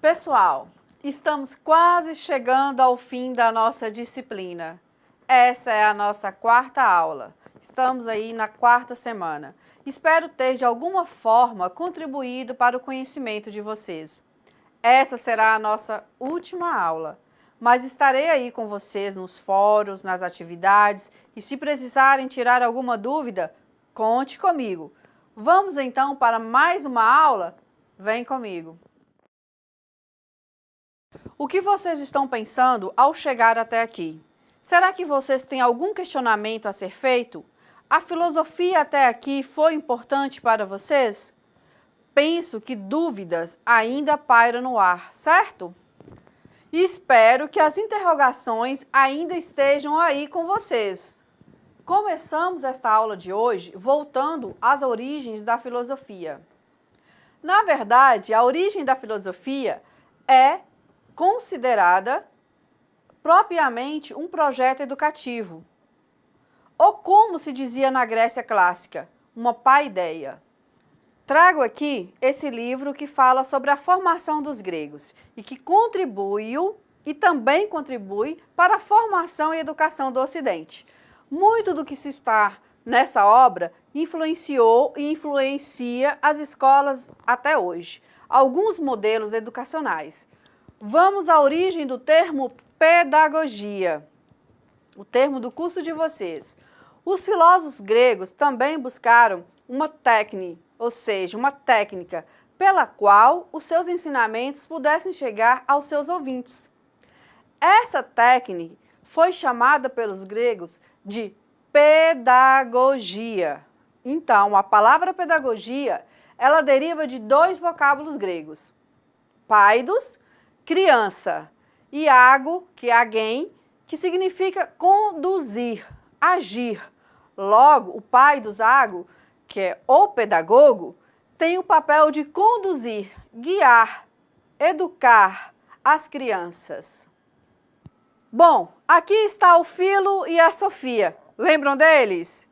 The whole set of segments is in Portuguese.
Pessoal, estamos quase chegando ao fim da nossa disciplina. Essa é a nossa quarta aula. Estamos aí na quarta semana. Espero ter de alguma forma contribuído para o conhecimento de vocês. Essa será a nossa última aula, mas estarei aí com vocês nos fóruns, nas atividades e se precisarem tirar alguma dúvida, conte comigo. Vamos então para mais uma aula? Vem comigo! O que vocês estão pensando ao chegar até aqui? Será que vocês têm algum questionamento a ser feito? A filosofia até aqui foi importante para vocês? Penso que dúvidas ainda pairam no ar, certo? E espero que as interrogações ainda estejam aí com vocês. Começamos esta aula de hoje voltando às origens da filosofia. Na verdade, a origem da filosofia é considerada propriamente um projeto educativo, ou como se dizia na Grécia clássica, uma paideia. Trago aqui esse livro que fala sobre a formação dos gregos e que contribuiu e também contribui para a formação e educação do Ocidente. Muito do que se está nessa obra influenciou e influencia as escolas até hoje, alguns modelos educacionais. Vamos à origem do termo pedagogia, o termo do curso de vocês. Os filósofos gregos também buscaram uma técnica, ou seja, uma técnica pela qual os seus ensinamentos pudessem chegar aos seus ouvintes. Essa técnica foi chamada pelos gregos de pedagogia. Então, a palavra pedagogia, ela deriva de dois vocábulos gregos, paidos, criança, e ago, que é alguém, que significa conduzir, agir. Logo, o pai dos ago, que é o pedagogo, tem o papel de conduzir, guiar, educar as crianças. Bom, aqui está o Filo e a Sofia. Lembram deles?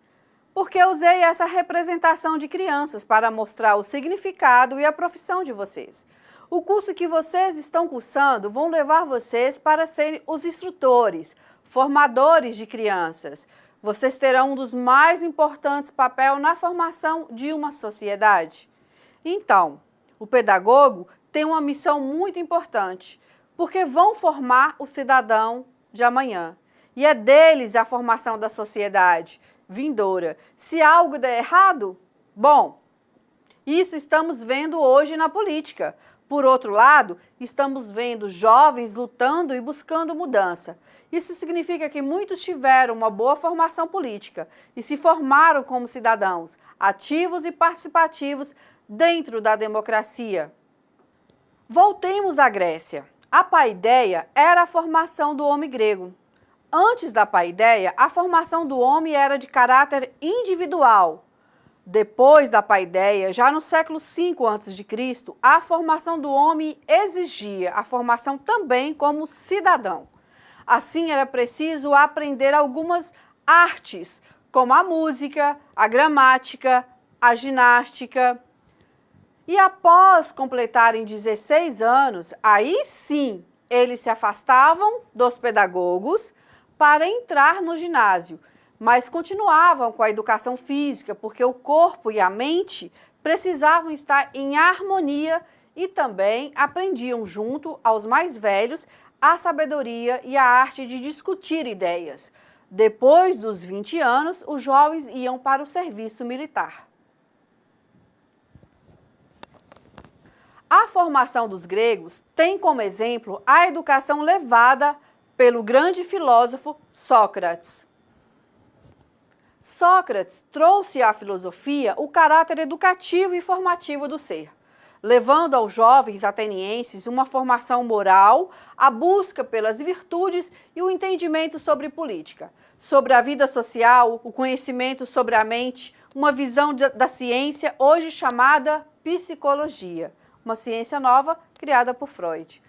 Porque eu usei essa representação de crianças para mostrar o significado e a profissão de vocês. O curso que vocês estão cursando vão levar vocês para serem os instrutores, formadores de crianças. Vocês terão um dos mais importantes papéis na formação de uma sociedade. Então, o pedagogo tem uma missão muito importante, porque vão formar o cidadão de amanhã. E é deles a formação da sociedade vindoura. Se algo der errado, bom, isso estamos vendo hoje na política. Por outro lado, estamos vendo jovens lutando e buscando mudança. Isso significa que muitos tiveram uma boa formação política e se formaram como cidadãos ativos e participativos dentro da democracia. Voltemos à Grécia. A paideia era a formação do homem grego. Antes da paideia, a formação do homem era de caráter individual. Depois da paideia, já no século V a.C., a formação do homem exigia a formação também como cidadão. Assim, era preciso aprender algumas artes, como a música, a gramática, a ginástica. E após completarem 16 anos, aí sim, eles se afastavam dos pedagogos para entrar no ginásio, mas continuavam com a educação física, porque o corpo e a mente precisavam estar em harmonia e também aprendiam junto aos mais velhos a sabedoria e a arte de discutir ideias. Depois dos 20 anos, os jovens iam para o serviço militar. A formação dos gregos tem como exemplo a educação levada pelo grande filósofo Sócrates. Sócrates trouxe à filosofia o caráter educativo e formativo do ser, levando aos jovens atenienses uma formação moral, a busca pelas virtudes e o entendimento sobre política, sobre a vida social, o conhecimento sobre a mente, uma visão da ciência hoje chamada psicologia, uma ciência nova criada por Freud.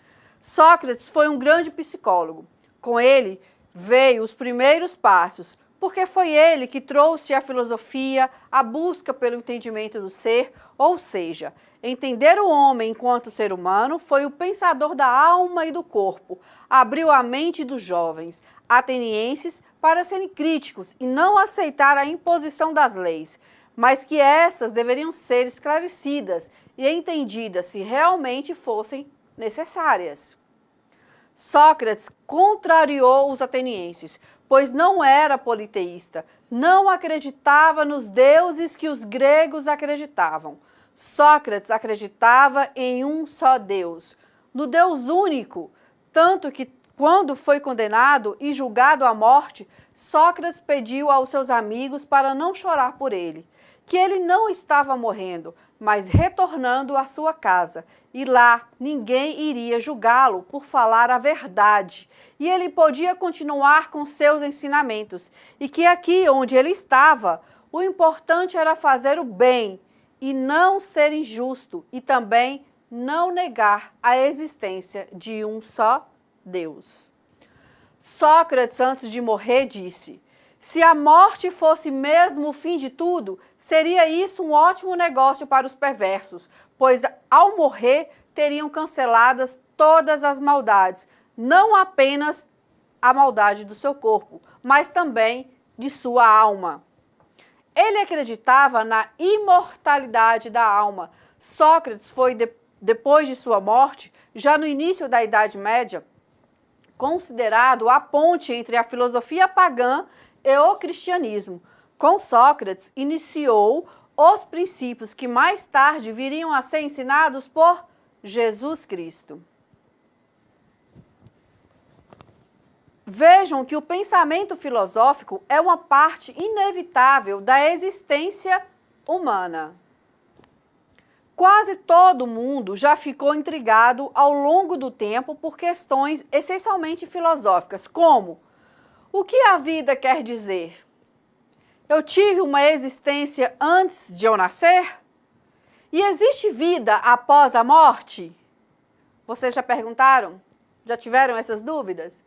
Sócrates foi um grande psicólogo. Com ele veio os primeiros passos, porque foi ele que trouxe a filosofia, a busca pelo entendimento do ser, ou seja, entender o homem enquanto ser humano foi o pensador da alma e do corpo, abriu a mente dos jovens atenienses para serem críticos e não aceitar a imposição das leis, mas que essas deveriam ser esclarecidas e entendidas se realmente fossem necessárias. Sócrates contrariou os atenienses, pois não era politeísta, não acreditava nos deuses que os gregos acreditavam. Sócrates acreditava em um só Deus, no Deus único, tanto que, quando foi condenado e julgado à morte, Sócrates pediu aos seus amigos para não chorar por ele, que ele não estava morrendo, mas retornando à sua casa, e lá ninguém iria julgá-lo por falar a verdade, e ele podia continuar com seus ensinamentos, e que aqui onde ele estava, o importante era fazer o bem, e não ser injusto, e também não negar a existência de um só Deus. Sócrates, antes de morrer, disse: se a morte fosse mesmo o fim de tudo, seria isso um ótimo negócio para os perversos, pois ao morrer teriam canceladas todas as maldades, não apenas a maldade do seu corpo, mas também de sua alma. Ele acreditava na imortalidade da alma. Sócrates foi, depois de sua morte, já no início da Idade Média, considerado a ponte entre a filosofia pagã e o cristianismo. Com Sócrates, iniciou os princípios que mais tarde viriam a ser ensinados por Jesus Cristo. Vejam que o pensamento filosófico é uma parte inevitável da existência humana. Quase todo mundo já ficou intrigado ao longo do tempo por questões essencialmente filosóficas, como: o que a vida quer dizer? Eu tive uma existência antes de eu nascer? E existe vida após a morte? Vocês já perguntaram? Já tiveram essas dúvidas?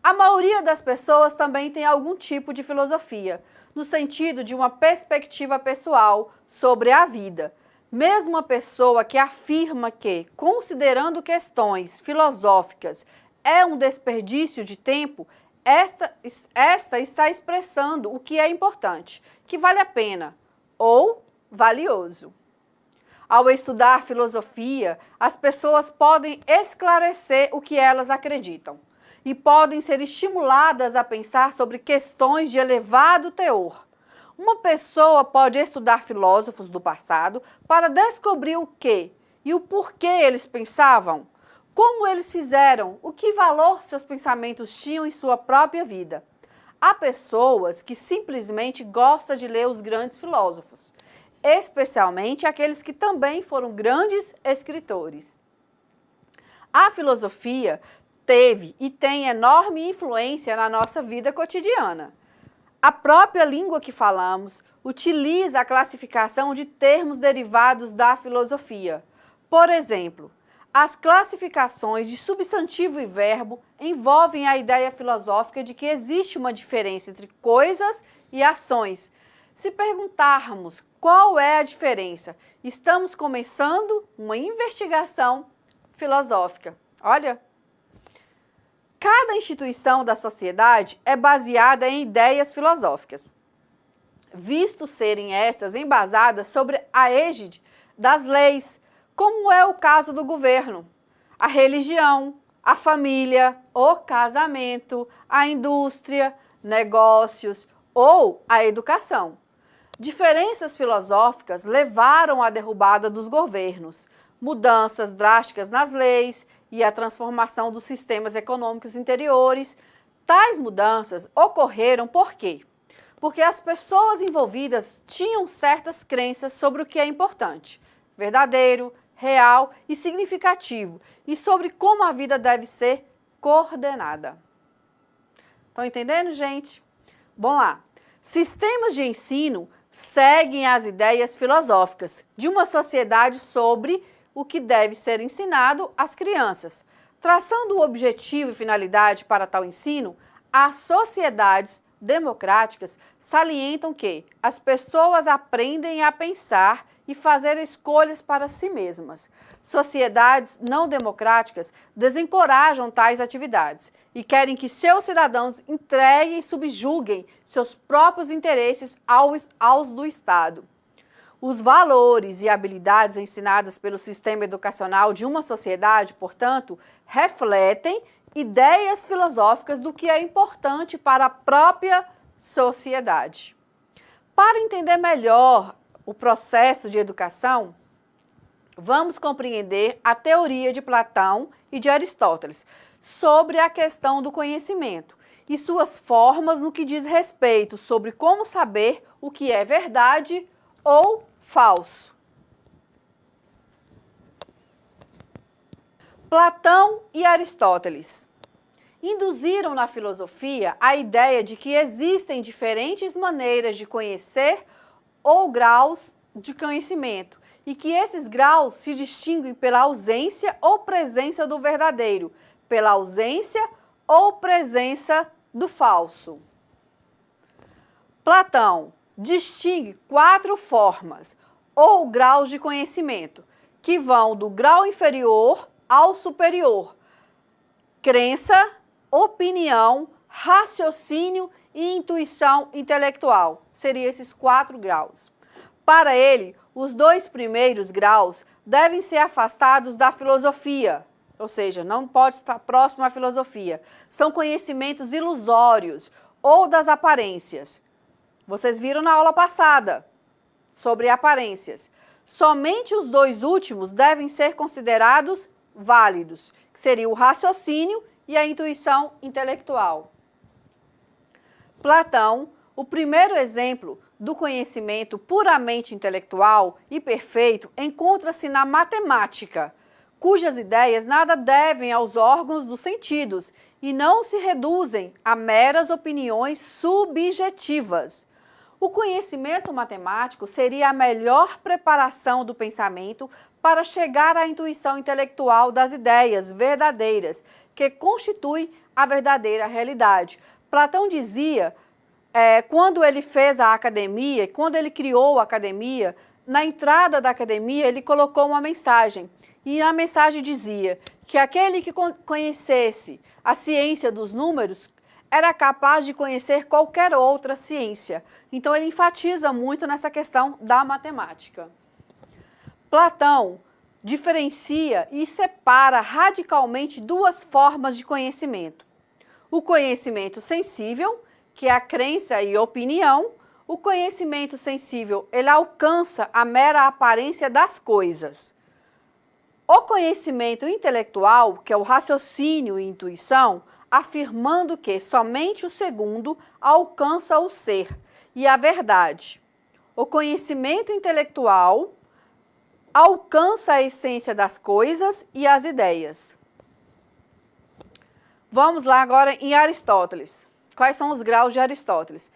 A maioria das pessoas também tem algum tipo de filosofia, no sentido de uma perspectiva pessoal sobre a vida. Mesmo uma pessoa que afirma que, considerando questões filosóficas, é um desperdício de tempo, esta está expressando o que é importante, que vale a pena ou valioso. Ao estudar filosofia, as pessoas podem esclarecer o que elas acreditam e podem ser estimuladas a pensar sobre questões de elevado teor. Uma pessoa pode estudar filósofos do passado para descobrir o que e o porquê eles pensavam, como eles fizeram, o que valor seus pensamentos tinham em sua própria vida. Há pessoas que simplesmente gostam de ler os grandes filósofos, especialmente aqueles que também foram grandes escritores. A filosofia teve e tem enorme influência na nossa vida cotidiana. A própria língua que falamos utiliza a classificação de termos derivados da filosofia. Por exemplo, as classificações de substantivo e verbo envolvem a ideia filosófica de que existe uma diferença entre coisas e ações. Se perguntarmos qual é a diferença, estamos começando uma investigação filosófica. Olha! Cada instituição da sociedade é baseada em ideias filosóficas, visto serem estas embasadas sobre a égide das leis, como é o caso do governo, a religião, a família, o casamento, a indústria, negócios ou a educação. Diferenças filosóficas levaram à derrubada dos governos, mudanças drásticas nas leis e a transformação dos sistemas econômicos interiores. Tais mudanças ocorreram por quê? Porque as pessoas envolvidas tinham certas crenças sobre o que é importante, verdadeiro, real e significativo, e sobre como a vida deve ser coordenada. Estão entendendo, gente? Vamos lá. Sistemas de ensino seguem as ideias filosóficas de uma sociedade sobre o que deve ser ensinado às crianças. Traçando o objetivo e finalidade para tal ensino, as sociedades democráticas salientam que as pessoas aprendem a pensar e fazer escolhas para si mesmas. Sociedades não democráticas desencorajam tais atividades e querem que seus cidadãos entreguem e subjuguem seus próprios interesses aos do Estado. Os valores e habilidades ensinadas pelo sistema educacional de uma sociedade, portanto, refletem ideias filosóficas do que é importante para a própria sociedade. Para entender melhor o processo de educação, vamos compreender a teoria de Platão e de Aristóteles sobre a questão do conhecimento e suas formas no que diz respeito sobre como saber o que é verdade ou falso. Platão e Aristóteles induziram na filosofia a ideia de que existem diferentes maneiras de conhecer ou graus de conhecimento e que esses graus se distinguem pela ausência ou presença do verdadeiro, pela ausência ou presença do falso. Platão distingue 4 formas ou graus de conhecimento, que vão do grau inferior ao superior: crença, opinião, raciocínio e intuição intelectual. Seriam esses 4 graus. Para ele, os 2 primeiros graus devem ser afastados da filosofia, ou seja, não pode estar próximo à filosofia. São conhecimentos ilusórios ou das aparências. Vocês viram na aula passada sobre aparências. Somente os 2 últimos devem ser considerados válidos, que seria o raciocínio e a intuição intelectual. Platão, o primeiro exemplo do conhecimento puramente intelectual e perfeito, encontra-se na matemática, cujas ideias nada devem aos órgãos dos sentidos e não se reduzem a meras opiniões subjetivas. O conhecimento matemático seria a melhor preparação do pensamento para chegar à intuição intelectual das ideias verdadeiras, que constitui a verdadeira realidade. Platão dizia, quando ele fez a academia, quando ele criou a academia, na entrada da academia ele colocou uma mensagem. E a mensagem dizia que aquele que conhecesse a ciência dos números era capaz de conhecer qualquer outra ciência. Então ele enfatiza muito nessa questão da matemática. Platão diferencia e separa radicalmente 2 formas de conhecimento. O conhecimento sensível, que é a crença e opinião. O conhecimento sensível, ele alcança a mera aparência das coisas. O conhecimento intelectual, que é o raciocínio e intuição, afirmando que somente o segundo alcança o ser e a verdade. O conhecimento intelectual alcança a essência das coisas e as ideias. Vamos lá agora em Aristóteles. Quais são os graus de Aristóteles?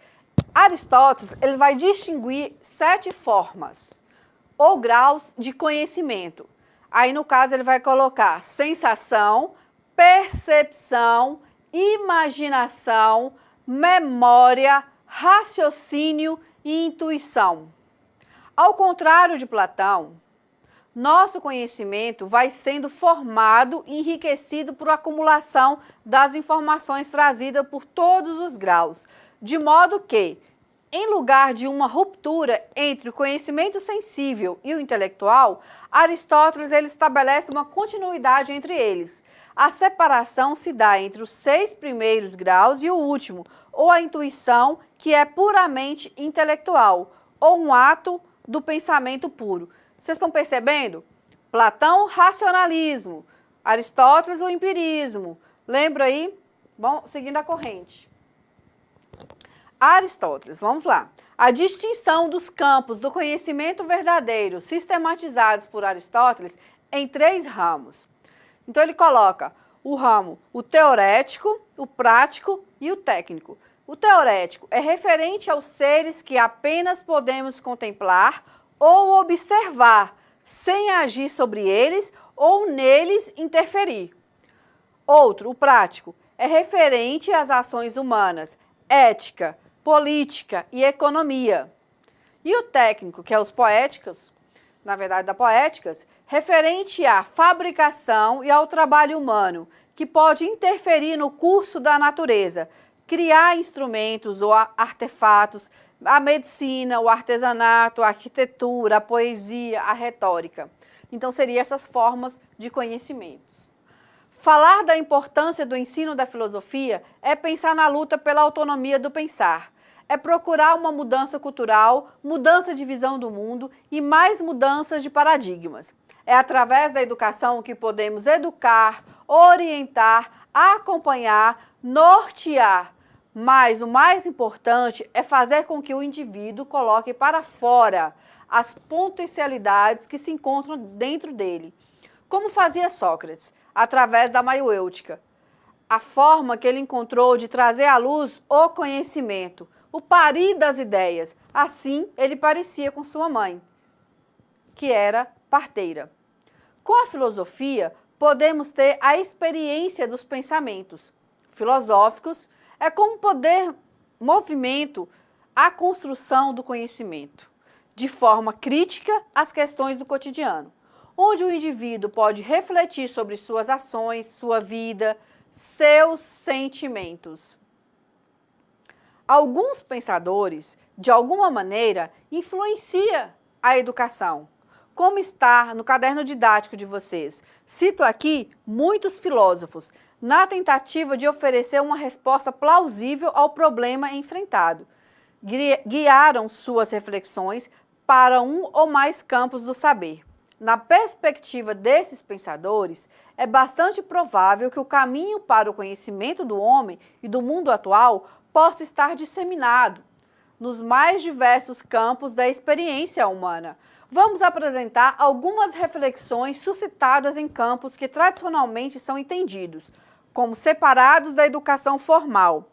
Aristóteles ele vai distinguir 7 formas ou graus de conhecimento. Aí, no caso, ele vai colocar sensação, percepção, imaginação, memória, raciocínio e intuição. Ao contrário de Platão, nosso conhecimento vai sendo formado e enriquecido por acumulação das informações trazidas por todos os graus, de modo que, em lugar de uma ruptura entre o conhecimento sensível e o intelectual, Aristóteles ele estabelece uma continuidade entre eles. A separação se dá entre os 6 primeiros graus e o último, ou a intuição, que é puramente intelectual, ou um ato do pensamento puro. Vocês estão percebendo? Platão, racionalismo. Aristóteles, o empirismo. Lembra aí? Bom, seguindo a corrente. Aristóteles, vamos lá. A distinção dos campos do conhecimento verdadeiro sistematizados por Aristóteles em 3 ramos. Então ele coloca o ramo, o teorético, o prático e o técnico. O teorético é referente aos seres que apenas podemos contemplar ou observar, sem agir sobre eles ou neles interferir. Outro, o prático, é referente às ações humanas. ética, política e economia. E o técnico, que é os poéticos, na verdade da poéticas, referente à fabricação e ao trabalho humano, que pode interferir no curso da natureza, criar instrumentos ou artefatos, a medicina, o artesanato, a arquitetura, a poesia, a retórica. Então, seriam essas formas de conhecimento. Falar da importância do ensino da filosofia é pensar na luta pela autonomia do pensar. É procurar uma mudança cultural, mudança de visão do mundo e mais mudanças de paradigmas. É através da educação que podemos educar, orientar, acompanhar, nortear. Mas o mais importante é fazer com que o indivíduo coloque para fora as potencialidades que se encontram dentro dele. Como fazia Sócrates, através da maiêutica. A forma que ele encontrou de trazer à luz o conhecimento, o parir das ideias. Assim, ele parecia com sua mãe, que era parteira. Com a filosofia, podemos ter a experiência dos pensamentos filosóficos, é como poder movimento a construção do conhecimento, de forma crítica às questões do cotidiano, onde o indivíduo pode refletir sobre suas ações, sua vida, seus sentimentos. Alguns pensadores, de alguma maneira, influenciam a educação, como está no caderno didático de vocês. Cito aqui muitos filósofos, na tentativa de oferecer uma resposta plausível ao problema enfrentado. Guiaram suas reflexões para um ou mais campos do saber. Na perspectiva desses pensadores, é bastante provável que o caminho para o conhecimento do homem e do mundo atual possa estar disseminado nos mais diversos campos da experiência humana. Vamos apresentar algumas reflexões suscitadas em campos que tradicionalmente são entendidos como separados da educação formal,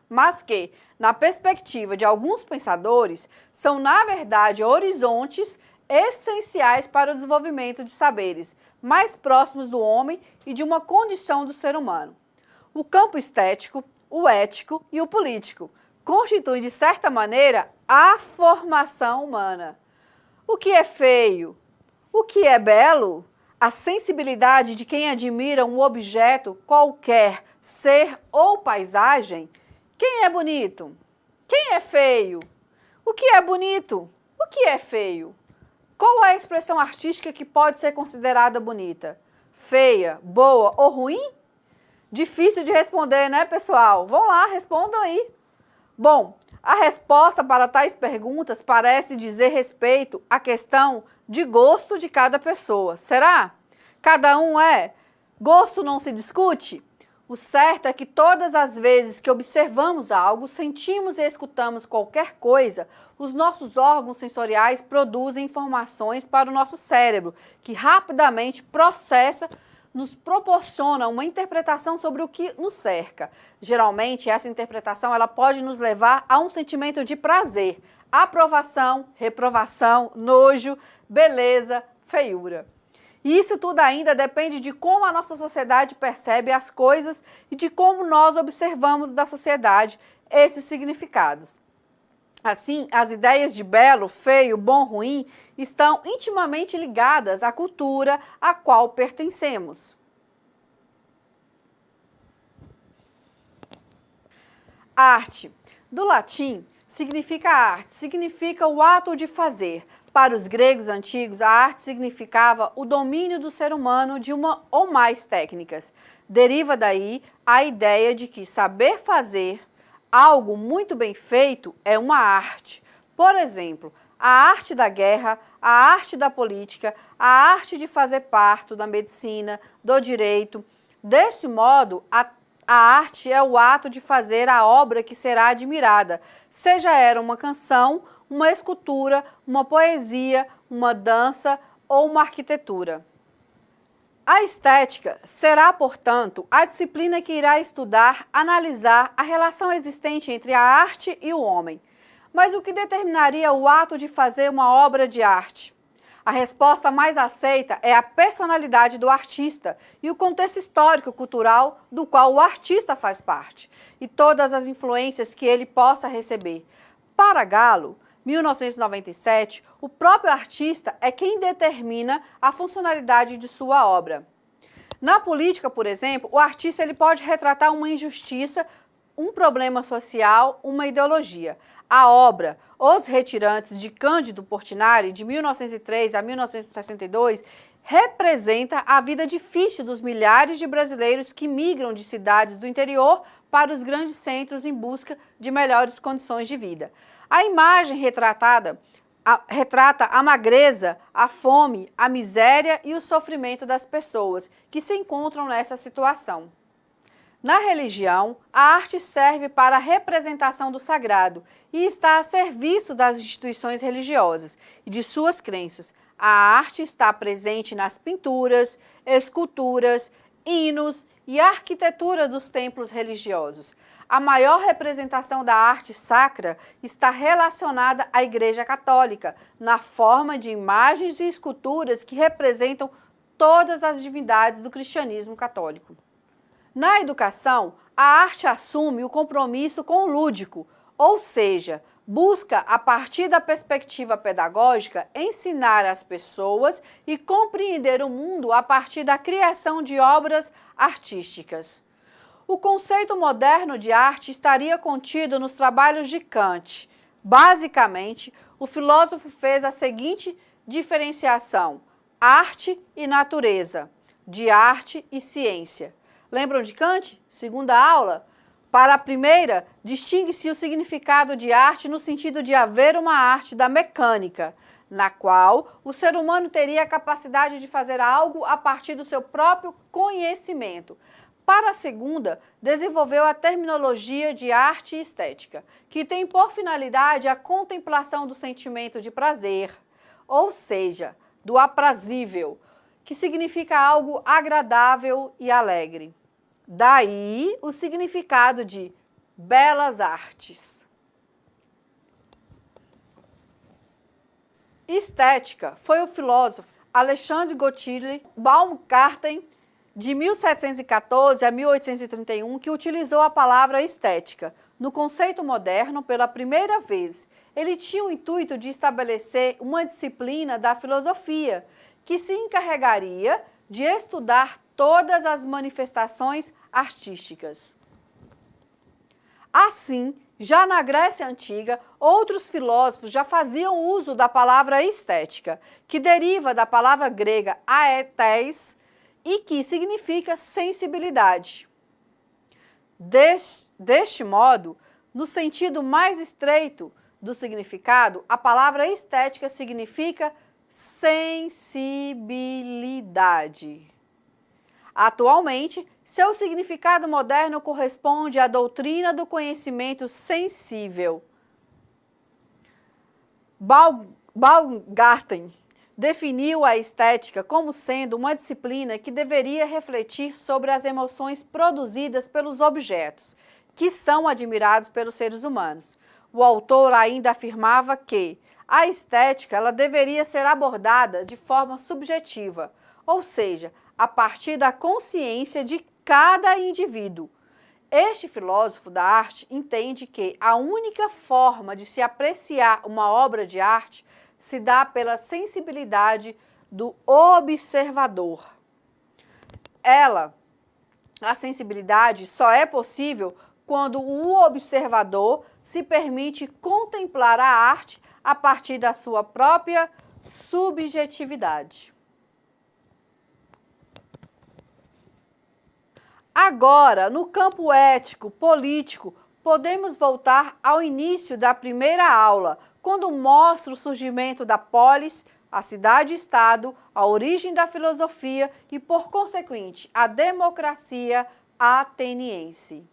mas que, na perspectiva de alguns pensadores, são, na verdade, horizontes essenciais para o desenvolvimento de saberes mais próximos do homem e de uma condição do ser humano. O campo estético, o ético e o político constituem, de certa maneira, a formação humana. O que é feio? O que é belo? A sensibilidade de quem admira um objeto qualquer, ser ou paisagem. Quem é bonito? Quem é feio? O que é bonito? O que é feio? Qual é a expressão artística que pode ser considerada bonita? Feia, boa ou ruim? Difícil de responder, né, pessoal? Vão lá, respondam aí. Bom, a resposta para tais perguntas parece dizer respeito à questão de gosto de cada pessoa. Será? Cada um é? Gosto não se discute? O certo é que todas as vezes que observamos algo, sentimos e escutamos qualquer coisa, os nossos órgãos sensoriais produzem informações para o nosso cérebro, que rapidamente processa, nos proporciona uma interpretação sobre o que nos cerca. Geralmente, essa interpretação ela pode nos levar a um sentimento de prazer, aprovação, reprovação, nojo, beleza, feiura. E isso tudo ainda depende de como a nossa sociedade percebe as coisas e de como nós observamos da sociedade esses significados. Assim, as ideias de belo, feio, bom, ruim estão intimamente ligadas à cultura a qual pertencemos. Arte. Do latim, significa arte, significa o ato de fazer. Para os gregos antigos, a arte significava o domínio do ser humano de uma ou mais técnicas. Deriva daí a ideia de que saber fazer algo muito bem feito é uma arte. Por exemplo, a arte da guerra, a arte da política, a arte de fazer parto, da medicina, do direito. Deste modo, a arte é o ato de fazer a obra que será admirada, seja ela uma canção, uma escultura, uma poesia, uma dança ou uma arquitetura. A estética será, portanto, a disciplina que irá estudar, analisar a relação existente entre a arte e o homem. Mas o que determinaria o ato de fazer uma obra de arte? A resposta mais aceita é a personalidade do artista e o contexto histórico-cultural do qual o artista faz parte e todas as influências que ele possa receber. Para Gallo, 1997, o próprio artista é quem determina a funcionalidade de sua obra. Na política, por exemplo, o artista ele pode retratar uma injustiça, um problema social, uma ideologia. A obra Os Retirantes, de Cândido Portinari, de 1903 a 1962, representa a vida difícil dos milhares de brasileiros que migram de cidades do interior para os grandes centros em busca de melhores condições de vida. A imagem retrata a magreza, a fome, a miséria e o sofrimento das pessoas que se encontram nessa situação. Na religião, a arte serve para a representação do sagrado e está a serviço das instituições religiosas e de suas crenças. A arte está presente nas pinturas, esculturas, hinos e arquitetura dos templos religiosos. A maior representação da arte sacra está relacionada à Igreja Católica, na forma de imagens e esculturas que representam todas as divindades do cristianismo católico. Na educação, a arte assume o compromisso com o lúdico, ou seja, busca, a partir da perspectiva pedagógica, ensinar as pessoas e compreender o mundo a partir da criação de obras artísticas. O conceito moderno de arte estaria contido nos trabalhos de Kant. Basicamente, o filósofo fez a seguinte diferenciação: arte e natureza, de arte e ciência. Lembram de Kant? Segunda aula? Para a primeira, distingue-se o significado de arte no sentido de haver uma arte da mecânica, na qual o ser humano teria a capacidade de fazer algo a partir do seu próprio conhecimento. Para a segunda, desenvolveu a terminologia de arte e estética, que tem por finalidade a contemplação do sentimento de prazer, ou seja, do aprazível, que significa algo agradável e alegre. Daí o significado de belas artes. Estética foi o filósofo Alexandre Gautier Baumgarten, de 1714 a 1831, que utilizou a palavra estética. No conceito moderno, pela primeira vez, ele tinha o intuito de estabelecer uma disciplina da filosofia, que se encarregaria de estudar todas as manifestações artísticas. Assim, já na Grécia Antiga, outros filósofos já faziam uso da palavra estética, que deriva da palavra grega aetes, e que significa sensibilidade. Deste modo, no sentido mais estreito do significado, a palavra estética significa sensibilidade. Atualmente, seu significado moderno corresponde à doutrina do conhecimento sensível. Baumgarten definiu a estética como sendo uma disciplina que deveria refletir sobre as emoções produzidas pelos objetos, que são admirados pelos seres humanos. O autor ainda afirmava que a estética ela deveria ser abordada de forma subjetiva, ou seja, a partir da consciência de cada indivíduo. Este filósofo da arte entende que a única forma de se apreciar uma obra de arte se dá pela sensibilidade do observador. A sensibilidade só é possível quando o observador se permite contemplar a arte a partir da sua própria subjetividade. Agora, no campo ético, político, podemos voltar ao início da primeira aula, quando mostra o surgimento da polis, a cidade-estado, a origem da filosofia e, por consequente, a democracia ateniense.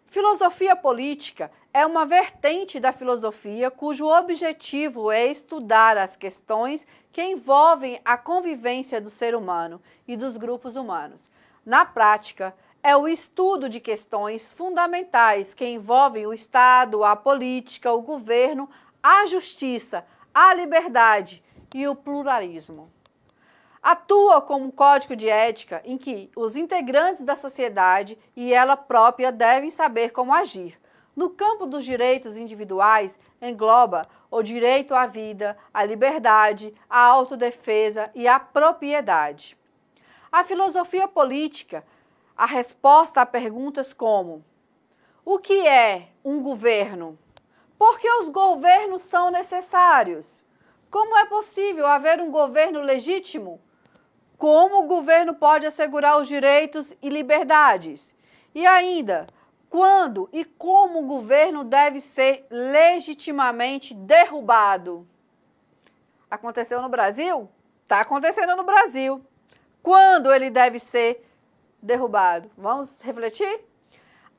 Filosofia política é uma vertente da filosofia cujo objetivo é estudar as questões que envolvem a convivência do ser humano e dos grupos humanos. Na prática, é o estudo de questões fundamentais que envolvem o Estado, a política, o governo, a justiça, a liberdade e o pluralismo. Atua como um código de ética em que os integrantes da sociedade e ela própria devem saber como agir. No campo dos direitos individuais, engloba o direito à vida, à liberdade, à autodefesa e à propriedade. A filosofia política, a resposta a perguntas como: o que é um governo? Por que os governos são necessários? Como é possível haver um governo legítimo? Como o governo pode assegurar os direitos e liberdades? E ainda, quando e como o governo deve ser legitimamente derrubado? Aconteceu no Brasil? Está acontecendo no Brasil. Quando ele deve ser derrubado? Vamos refletir?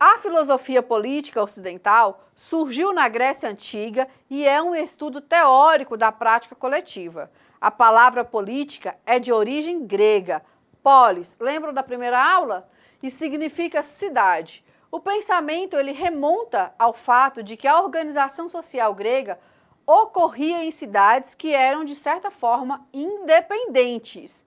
A filosofia política ocidental surgiu na Grécia Antiga e é um estudo teórico da prática coletiva. A palavra política é de origem grega, polis, lembram da primeira aula? E significa cidade. O pensamento ele remonta ao fato de que a organização social grega ocorria em cidades que eram, de certa forma, independentes.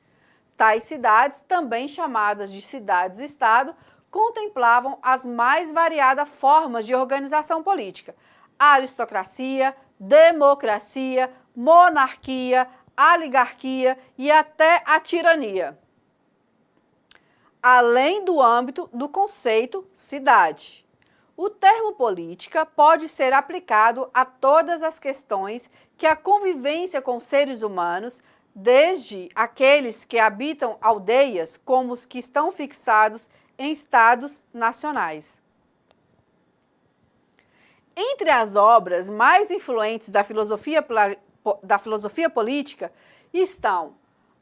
Tais cidades, também chamadas de cidades-estado, contemplavam as mais variadas formas de organização política: aristocracia, democracia, monarquia, oligarquia e até a tirania. Além do âmbito do conceito cidade. O termo política pode ser aplicado a todas as questões que a convivência com seres humanos, desde aqueles que habitam aldeias, como os que estão fixados em estados nacionais. Entre as obras mais influentes da filosofia política estão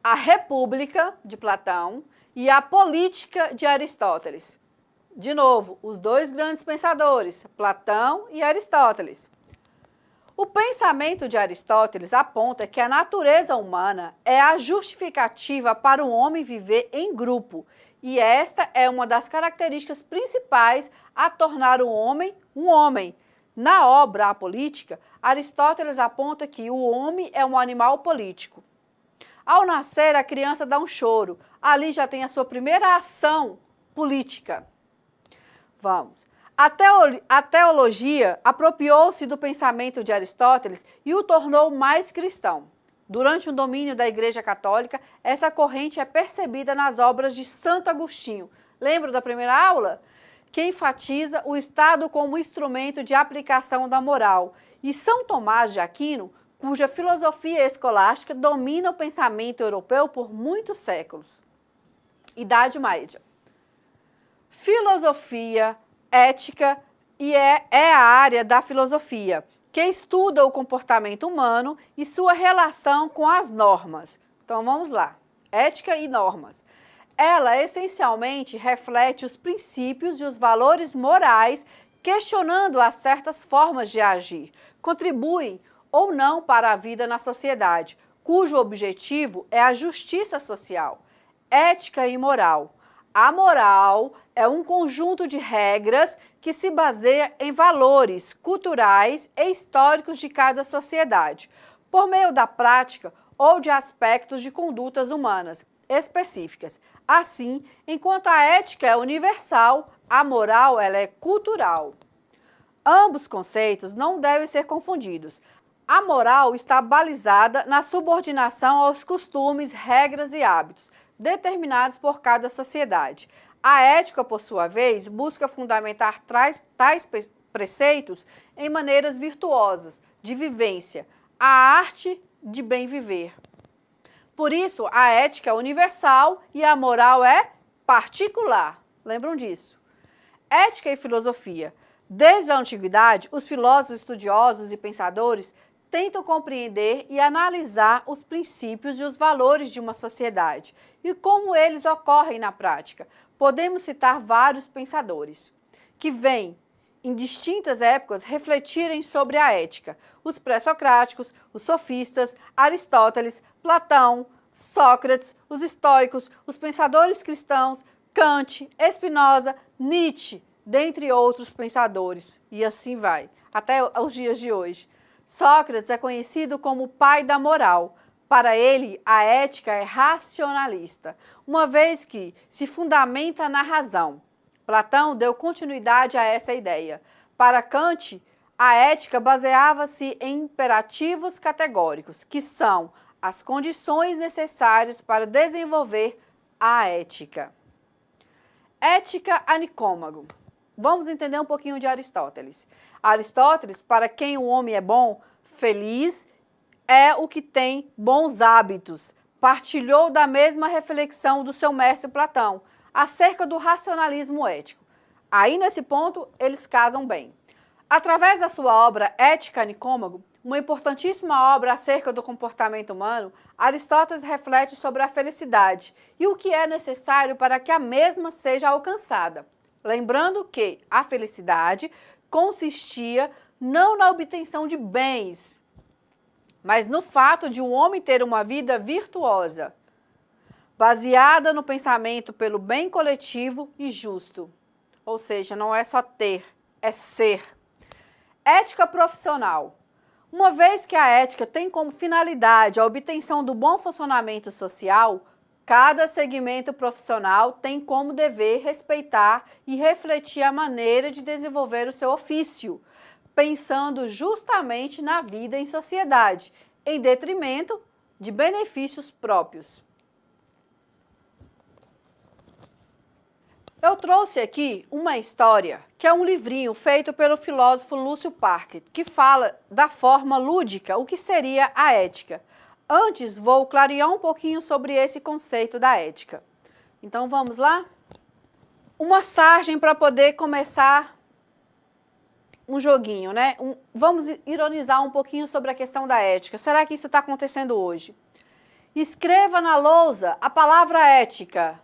a República, de Platão, e a Política, de Aristóteles. De novo, os dois grandes pensadores, Platão e Aristóteles. O pensamento de Aristóteles aponta que a natureza humana é a justificativa para o homem viver em grupo, e esta é uma das características principais a tornar o homem um homem. Na obra A Política, Aristóteles aponta que o homem é um animal político. Ao nascer, a criança dá um choro. Ali já tem a sua primeira ação política. Vamos. A teologia apropriou-se do pensamento de Aristóteles e o tornou mais cristão. Durante o domínio da Igreja Católica, essa corrente é percebida nas obras de Santo Agostinho. Lembra da primeira aula? Que enfatiza o Estado como instrumento de aplicação da moral. E São Tomás de Aquino, cuja filosofia escolástica domina o pensamento europeu por muitos séculos. Idade Média. Filosofia, ética é a área da filosofia que estuda o comportamento humano e sua relação com as normas. Então vamos lá. Ética e normas. Ela essencialmente reflete os princípios e os valores morais, questionando as certas formas de agir, contribuem ou não para a vida na sociedade, cujo objetivo é a justiça social. Ética e moral. A moral é um conjunto de regras que se baseia em valores culturais e históricos de cada sociedade, por meio da prática ou de aspectos de condutas humanas específicas. Assim, enquanto a ética é universal, a moral ela é cultural. Ambos conceitos não devem ser confundidos. A moral está balizada na subordinação aos costumes, regras e hábitos determinados por cada sociedade. A ética, por sua vez, busca fundamentar tais preceitos em maneiras virtuosas de vivência, a arte de bem viver. Por isso, a ética é universal e a moral é particular. Lembram disso? Ética e filosofia. Desde a antiguidade, os filósofos, estudiosos e pensadores tentam compreender e analisar os princípios e os valores de uma sociedade e como eles ocorrem na prática. Podemos citar vários pensadores que vêm, em distintas épocas, refletirem sobre a ética. Os pré-socráticos, os sofistas, Aristóteles, Platão, Sócrates, os estoicos, os pensadores cristãos, Kant, Spinoza, Nietzsche, dentre outros pensadores. E assim vai, até os dias de hoje. Sócrates é conhecido como o pai da moral. Para ele, a ética é racionalista, uma vez que se fundamenta na razão. Platão deu continuidade a essa ideia. Para Kant, a ética baseava-se em imperativos categóricos, que são as condições necessárias para desenvolver a ética. Ética a Nicômaco. Vamos entender um pouquinho de Aristóteles. Aristóteles, para quem o homem é bom, feliz, é o que tem bons hábitos. Partilhou da mesma reflexão do seu mestre Platão, acerca do racionalismo ético. Aí, nesse ponto, eles casam bem. Através da sua obra Ética a Nicômaco, uma importantíssima obra acerca do comportamento humano, Aristóteles reflete sobre a felicidade e o que é necessário para que a mesma seja alcançada. Lembrando que a felicidade consistia não na obtenção de bens, mas no fato de um homem ter uma vida virtuosa, baseada no pensamento pelo bem coletivo e justo. Ou seja, não é só ter, é ser. Ética profissional. Uma vez que a ética tem como finalidade a obtenção do bom funcionamento social, cada segmento profissional tem como dever respeitar e refletir a maneira de desenvolver o seu ofício, pensando justamente na vida em sociedade, em detrimento de benefícios próprios. Eu trouxe aqui uma história, que é um livrinho feito pelo filósofo Lúcio Parker, que fala da forma lúdica, o que seria a ética. Antes, vou clarear um pouquinho sobre esse conceito da ética. Então, vamos lá? Uma sargem para poder começar um joguinho, né? Vamos ironizar um pouquinho sobre a questão da ética. Será que isso está acontecendo hoje? Escreva na lousa a palavra ética.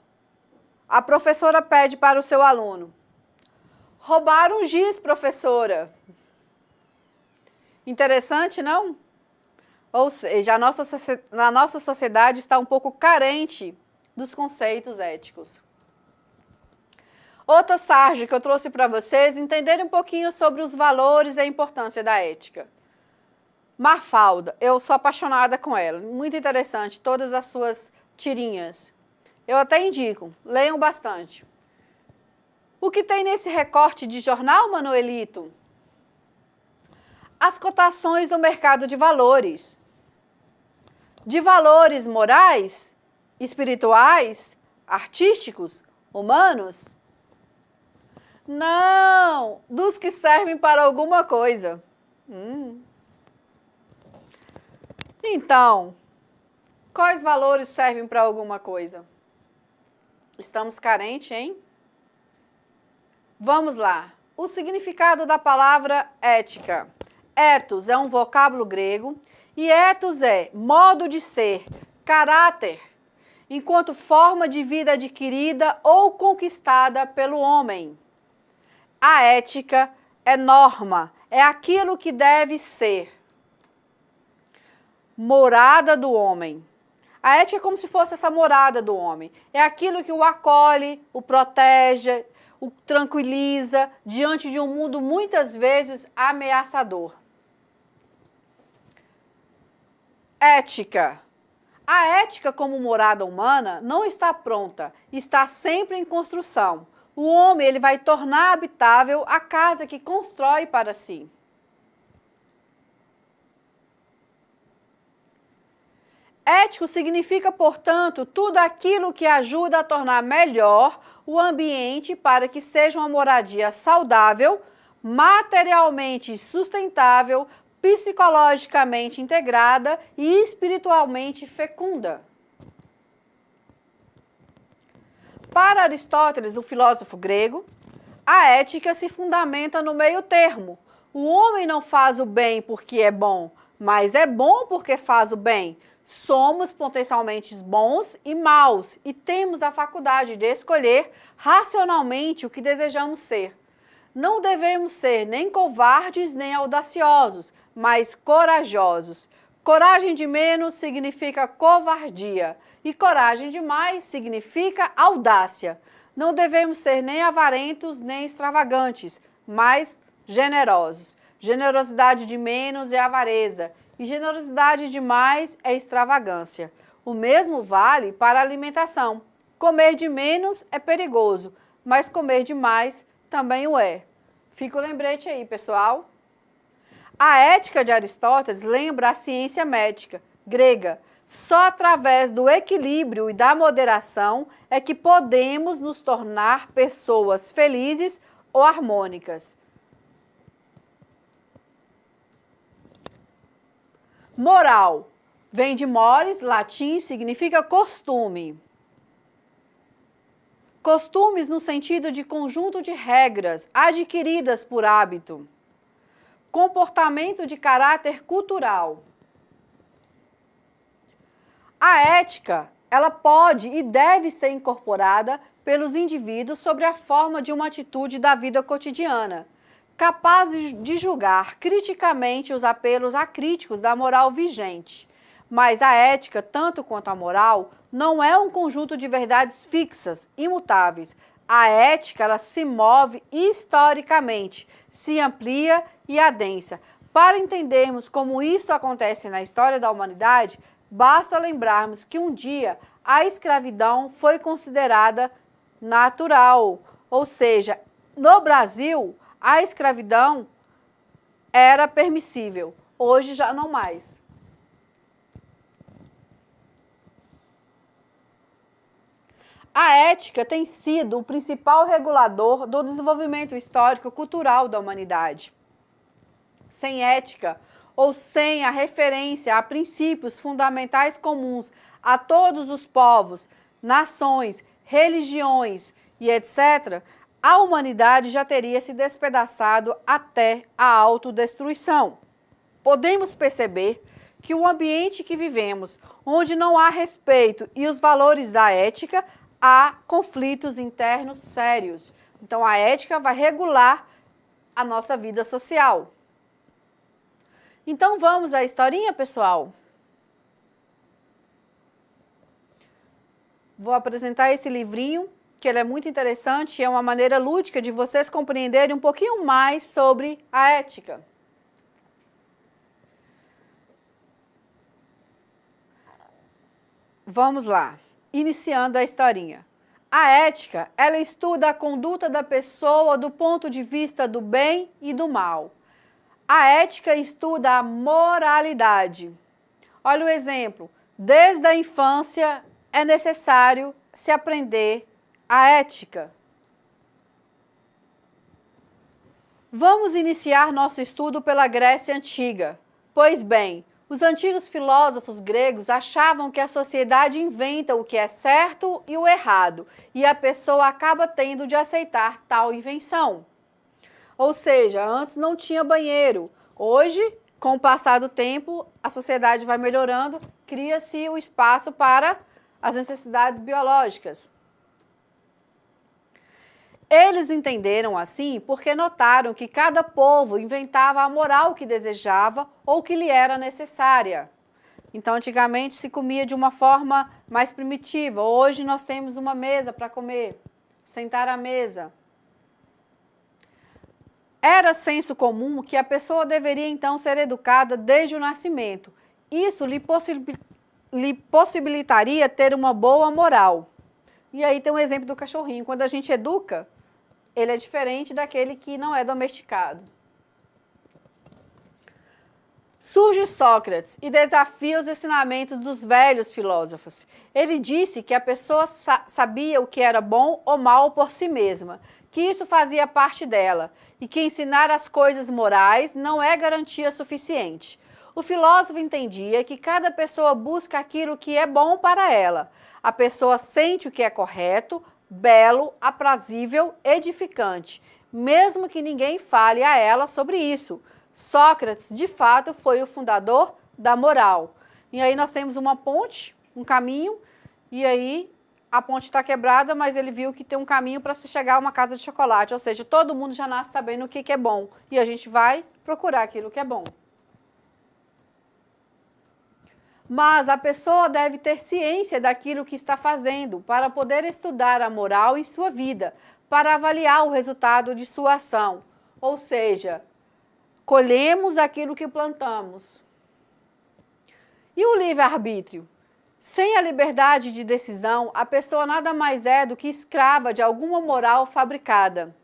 A professora pede para o seu aluno. Roubar um giz, professora. Interessante, não? Ou seja, a nossa sociedade está um pouco carente dos conceitos éticos. Outra sarja que eu trouxe para vocês entenderem um pouquinho sobre os valores e a importância da ética. Mafalda, eu sou apaixonada com ela. Muito interessante, todas as suas tirinhas. Eu até indico, leiam bastante. O que tem nesse recorte de jornal, Manuelito? As cotações do mercado de valores. De valores morais, espirituais, artísticos, humanos? Não, dos que servem para alguma coisa. Então, quais valores servem para alguma coisa? Estamos carentes, hein? Vamos lá. O significado da palavra ética. Ethos é um vocábulo grego e ethos é modo de ser, caráter, enquanto forma de vida adquirida ou conquistada pelo homem. A ética é norma, é aquilo que deve ser. Morada do homem. A ética é como se fosse essa morada do homem. É aquilo que o acolhe, o protege, o tranquiliza diante de um mundo muitas vezes ameaçador. Ética. A ética como morada humana não está pronta, está sempre em construção. O homem ele vai tornar habitável a casa que constrói para si. Ético significa, portanto, tudo aquilo que ajuda a tornar melhor o ambiente para que seja uma moradia saudável, materialmente sustentável, psicologicamente integrada e espiritualmente fecunda. Para Aristóteles, o filósofo grego, a ética se fundamenta no meio termo. O homem não faz o bem porque é bom, mas é bom porque faz o bem. Somos potencialmente bons e maus e temos a faculdade de escolher racionalmente o que desejamos ser. Não devemos ser nem covardes nem audaciosos, mas corajosos. Coragem de menos significa covardia e coragem de mais significa audácia. Não devemos ser nem avarentos nem extravagantes, mas generosos. Generosidade de menos é avareza e generosidade de mais é extravagância. O mesmo vale para a alimentação. Comer de menos é perigoso, mas comer de mais também o é. Fica o lembrete aí, pessoal. A ética de Aristóteles lembra a ciência médica grega. Só através do equilíbrio e da moderação é que podemos nos tornar pessoas felizes ou harmônicas. Moral. Vem de mores, latim, significa costume. Costumes no sentido de conjunto de regras adquiridas por hábito. Comportamento de caráter cultural. A ética, ela pode e deve ser incorporada pelos indivíduos sobre a forma de uma atitude da vida cotidiana, capaz de julgar criticamente os apelos acríticos da moral vigente. Mas a ética, tanto quanto a moral, não é um conjunto de verdades fixas, imutáveis. A ética, ela se move historicamente, se amplia e adensa. Para entendermos como isso acontece na história da humanidade, basta lembrarmos que um dia a escravidão foi considerada natural, ou seja, no Brasil a escravidão era permissível, hoje já não mais. A ética tem sido o principal regulador do desenvolvimento histórico-cultural da humanidade. Sem ética, ou sem a referência a princípios fundamentais comuns a todos os povos, nações, religiões e etc., a humanidade já teria se despedaçado até a autodestruição. Podemos perceber que o ambiente que vivemos, onde não há respeito e os valores da ética, há conflitos internos sérios. Então, a ética vai regular a nossa vida social. Então, vamos à historinha, pessoal? Vou apresentar esse livrinho, que ele é muito interessante, é uma maneira lúdica de vocês compreenderem um pouquinho mais sobre a ética. Vamos lá, iniciando a historinha. A ética, ela estuda a conduta da pessoa do ponto de vista do bem e do mal. A ética estuda a moralidade. Olha o exemplo. Desde a infância é necessário se aprender a ética. Vamos iniciar nosso estudo pela Grécia Antiga. Pois bem, os antigos filósofos gregos achavam que a sociedade inventa o que é certo e o errado, e a pessoa acaba tendo de aceitar tal invenção. Ou seja, antes não tinha banheiro. Hoje, com o passar do tempo, a sociedade vai melhorando, cria-se o espaço para as necessidades biológicas. Eles entenderam assim porque notaram que cada povo inventava a moral que desejava ou que lhe era necessária. Então, antigamente se comia de uma forma mais primitiva. Hoje nós temos uma mesa para comer, sentar à mesa. Era senso comum que a pessoa deveria então ser educada desde o nascimento. Isso lhe possibilitaria ter uma boa moral. E aí tem um exemplo do cachorrinho. Quando a gente educa, ele é diferente daquele que não é domesticado. Surge Sócrates e desafia os ensinamentos dos velhos filósofos. Ele disse que a pessoa sabia o que era bom ou mal por si mesma, que isso fazia parte dela, e que ensinar as coisas morais não é garantia suficiente. O filósofo entendia que cada pessoa busca aquilo que é bom para ela. A pessoa sente o que é correto, belo, aprazível, edificante, mesmo que ninguém fale a ela sobre isso. Sócrates, de fato, foi o fundador da moral. E aí nós temos uma ponte, um caminho, e aí a ponte está quebrada, mas ele viu que tem um caminho para se chegar a uma casa de chocolate, ou seja, todo mundo já nasce sabendo o que é bom, e a gente vai procurar aquilo que é bom. Mas a pessoa deve ter ciência daquilo que está fazendo para poder estudar a moral em sua vida, para avaliar o resultado de sua ação. Ou seja, colhemos aquilo que plantamos. E o livre-arbítrio? Sem a liberdade de decisão, a pessoa nada mais é do que escrava de alguma moral fabricada.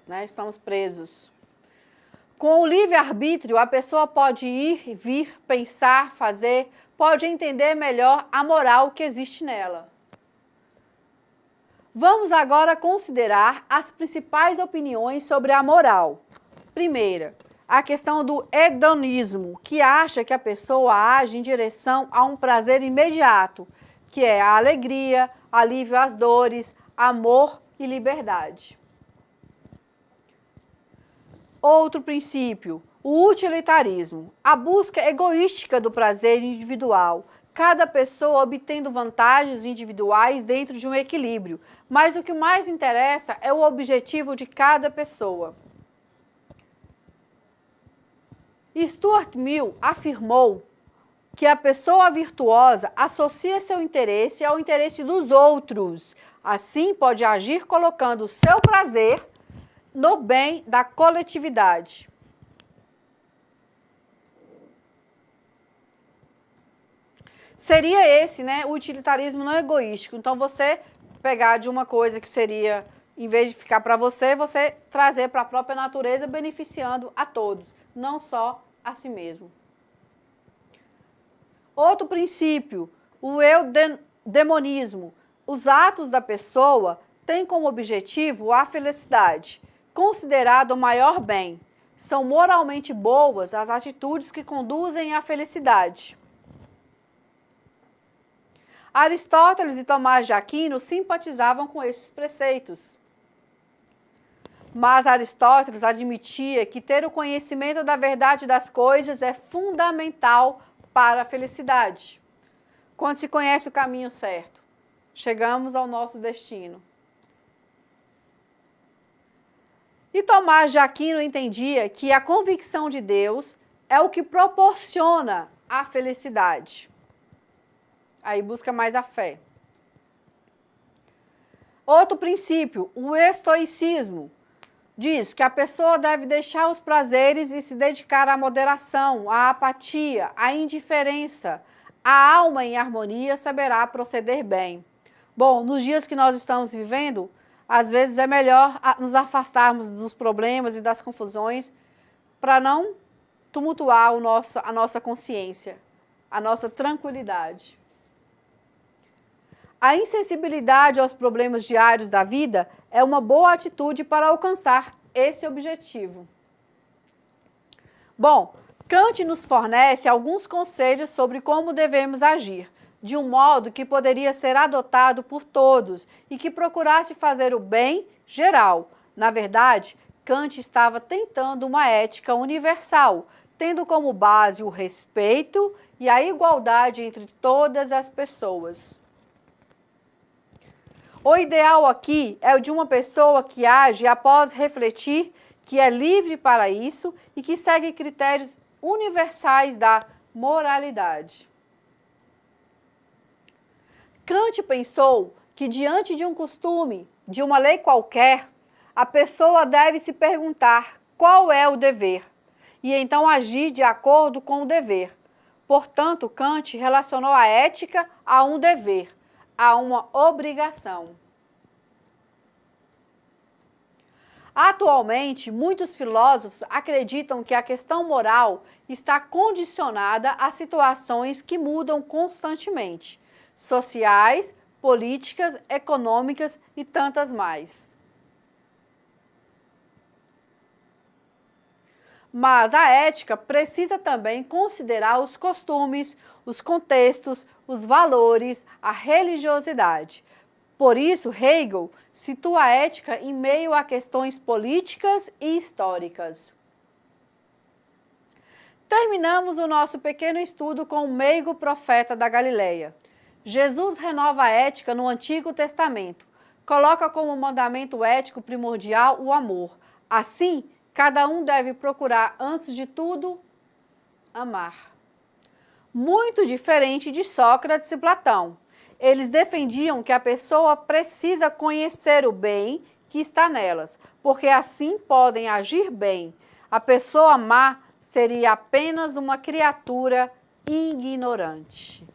Né? Estamos presos. Com o livre-arbítrio, a pessoa pode ir, vir, pensar, fazer, pode entender melhor a moral que existe nela. Vamos agora considerar as principais opiniões sobre a moral. Primeira, a questão do hedonismo, que acha que a pessoa age em direção a um prazer imediato, que é a alegria, alívio às dores, amor e liberdade. Outro princípio, o utilitarismo, a busca egoística do prazer individual, cada pessoa obtendo vantagens individuais dentro de um equilíbrio, mas o que mais interessa é o objetivo de cada pessoa. Stuart Mill afirmou que a pessoa virtuosa associa seu interesse ao interesse dos outros. Assim, pode agir colocando o seu prazer no bem da coletividade. Seria esse, né, o utilitarismo não egoístico. Então, você pegar de uma coisa que seria, em vez de ficar para você, você trazer para a própria natureza, beneficiando a todos, não só a si mesmo. Outro princípio, o eudemonismo. Os atos da pessoa têm como objetivo a felicidade, considerado o maior bem. São moralmente boas as atitudes que conduzem à felicidade. Aristóteles e Tomás de Aquino simpatizavam com esses preceitos. Mas Aristóteles admitia que ter o conhecimento da verdade das coisas é fundamental para a felicidade. Quando se conhece o caminho certo, chegamos ao nosso destino. E Tomás de Aquino entendia que a convicção de Deus é o que proporciona a felicidade. Aí busca mais a fé. Outro princípio, o estoicismo, diz que a pessoa deve deixar os prazeres e se dedicar à moderação, à apatia, à indiferença. A alma em harmonia saberá proceder bem. Bom, nos dias que nós estamos vivendo, às vezes é melhor nos afastarmos dos problemas e das confusões para não tumultuar a nossa consciência, a nossa tranquilidade. A insensibilidade aos problemas diários da vida é uma boa atitude para alcançar esse objetivo. Bom, Kant nos fornece alguns conselhos sobre como devemos agir, de um modo que poderia ser adotado por todos e que procurasse fazer o bem geral. Na verdade, Kant estava tentando uma ética universal, tendo como base o respeito e a igualdade entre todas as pessoas. O ideal aqui é o de uma pessoa que age após refletir, que é livre para isso e que segue critérios universais da moralidade. Kant pensou que diante de um costume, de uma lei qualquer, a pessoa deve se perguntar qual é o dever e então agir de acordo com o dever. Portanto, Kant relacionou a ética a um dever, a uma obrigação. Atualmente, muitos filósofos acreditam que a questão moral está condicionada a situações que mudam constantemente, sociais, políticas, econômicas e tantas mais. Mas a ética precisa também considerar os costumes, os contextos, os valores, a religiosidade. Por isso, Hegel situa a ética em meio a questões políticas e históricas. Terminamos o nosso pequeno estudo com o meigo profeta da Galileia. Jesus renova a ética no Antigo Testamento. Coloca como mandamento ético primordial o amor. Assim, cada um deve procurar, antes de tudo, amar. Muito diferente de Sócrates e Platão. Eles defendiam que a pessoa precisa conhecer o bem que está nelas, porque assim podem agir bem. A pessoa má seria apenas uma criatura ignorante.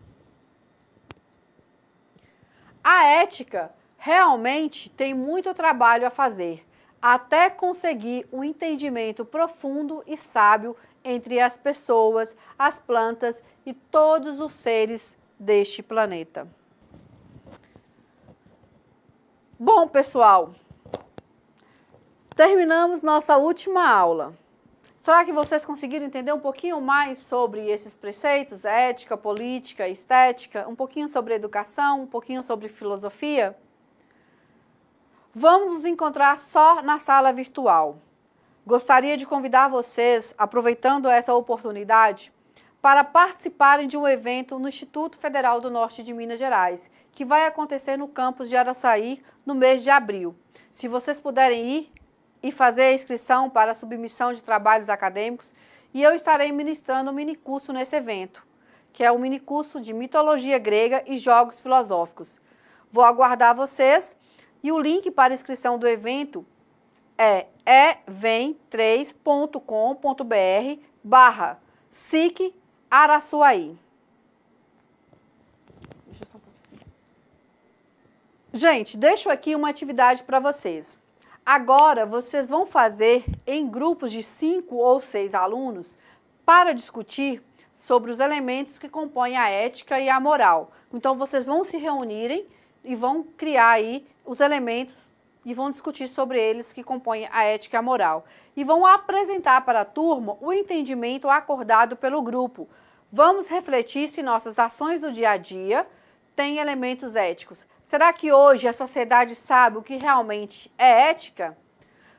A ética realmente tem muito trabalho a fazer, até conseguir um entendimento profundo e sábio entre as pessoas, as plantas e todos os seres deste planeta. Bom, pessoal, terminamos nossa última aula. Será que vocês conseguiram entender um pouquinho mais sobre esses preceitos, ética, política, estética, um pouquinho sobre educação, um pouquinho sobre filosofia? Vamos nos encontrar só na sala virtual. Gostaria de convidar vocês, aproveitando essa oportunidade, para participarem de um evento no Instituto Federal do Norte de Minas Gerais, que vai acontecer no campus de Araçuaí no mês de abril. Se vocês puderem ir e fazer a inscrição para a submissão de trabalhos acadêmicos, e eu estarei ministrando um minicurso nesse evento, que é o minicurso de Mitologia Grega e Jogos Filosóficos. Vou aguardar vocês e o link para inscrição do evento é evem3.com.br/SIC Araçuaí. Gente, deixo aqui uma atividade para vocês. Agora, vocês vão fazer em grupos de 5 ou 6 alunos para discutir sobre os elementos que compõem a ética e a moral. Então, vocês vão se reunirem e vão criar aí os elementos e vão discutir sobre eles que compõem a ética e a moral. E vão apresentar para a turma o entendimento acordado pelo grupo. Vamos refletir se nossas ações do dia a dia têm elementos éticos. Será que hoje a sociedade sabe o que realmente é ética?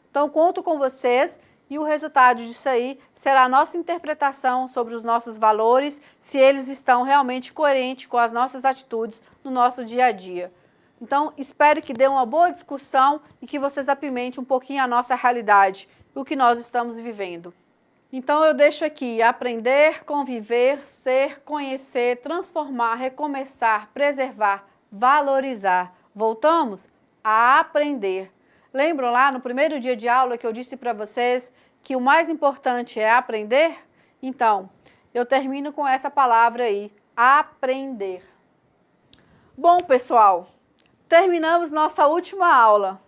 Então, conto com vocês e o resultado disso aí será a nossa interpretação sobre os nossos valores, se eles estão realmente coerentes com as nossas atitudes no nosso dia a dia. Então, espero que dê uma boa discussão e que vocês apimentem um pouquinho a nossa realidade, o que nós estamos vivendo. Então, eu deixo aqui aprender, conviver, ser, conhecer, transformar, recomeçar, preservar, valorizar. Voltamos a aprender. Lembram lá no primeiro dia de aula que eu disse para vocês que o mais importante é aprender? Então, eu termino com essa palavra aí, aprender. Bom, pessoal, terminamos nossa última aula.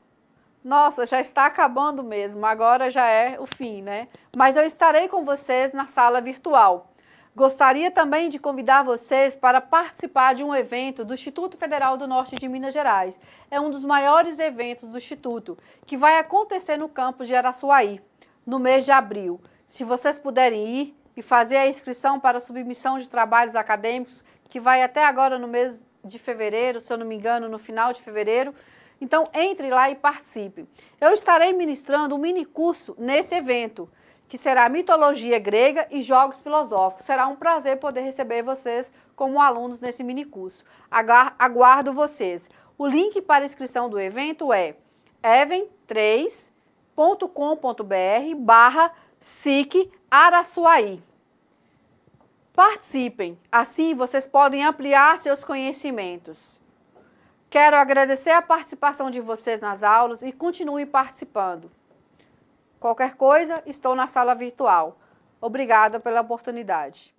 Nossa, já está acabando mesmo, agora já é o fim, né? Mas eu estarei com vocês na sala virtual. Gostaria também de convidar vocês para participar de um evento do Instituto Federal do Norte de Minas Gerais. É um dos maiores eventos do Instituto, que vai acontecer no campus de Araçuaí, no mês de abril. Se vocês puderem ir e fazer a inscrição para a submissão de trabalhos acadêmicos, que vai até agora no mês de fevereiro, se eu não me engano, no final de fevereiro, então entre lá e participe. Eu estarei ministrando um minicurso nesse evento, que será Mitologia Grega e Jogos Filosóficos. Será um prazer poder receber vocês como alunos nesse minicurso. Aguardo vocês. O link para inscrição do evento é evem3.com.br/SIC Araçuaí. Participem, assim vocês podem ampliar seus conhecimentos. Quero agradecer a participação de vocês nas aulas e continuem participando. Qualquer coisa, estou na sala virtual. Obrigada pela oportunidade.